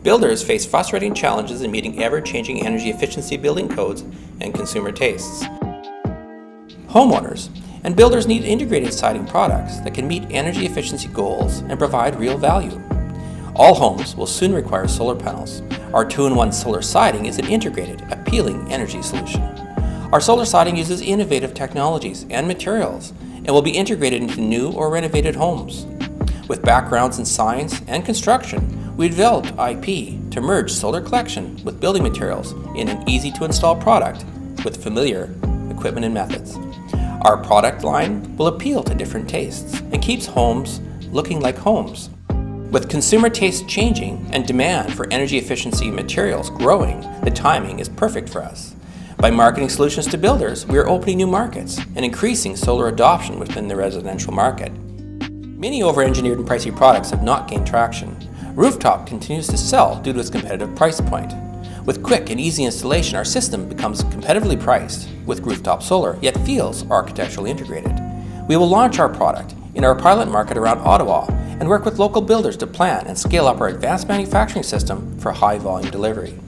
Builders face frustrating challenges in meeting ever-changing energy efficiency building codes and consumer tastes. Homeowners and builders need integrated siding products that can meet energy efficiency goals and provide real value. All homes will soon require solar panels. Our 2-in-1 solar siding is an integrated, appealing energy solution. Our solar siding uses innovative technologies and materials and will be integrated into new or renovated homes. With backgrounds in science and construction, we developed IP to merge solar collection with building materials in an easy-to-install product with familiar equipment and methods. Our product line will appeal to different tastes and keeps homes looking like homes. With consumer tastes changing and demand for energy efficiency materials growing, the timing is perfect for us. By marketing solutions to builders, we are opening new markets and increasing solar adoption within the residential market. Many over-engineered and pricey products have not gained traction. Rooftop continues to sell due to its competitive price point. With quick and easy installation, our system becomes competitively priced with rooftop solar, yet feels architecturally integrated. We will launch our product in our pilot market around Ottawa and work with local builders to plan and scale up our advanced manufacturing system for high volume delivery.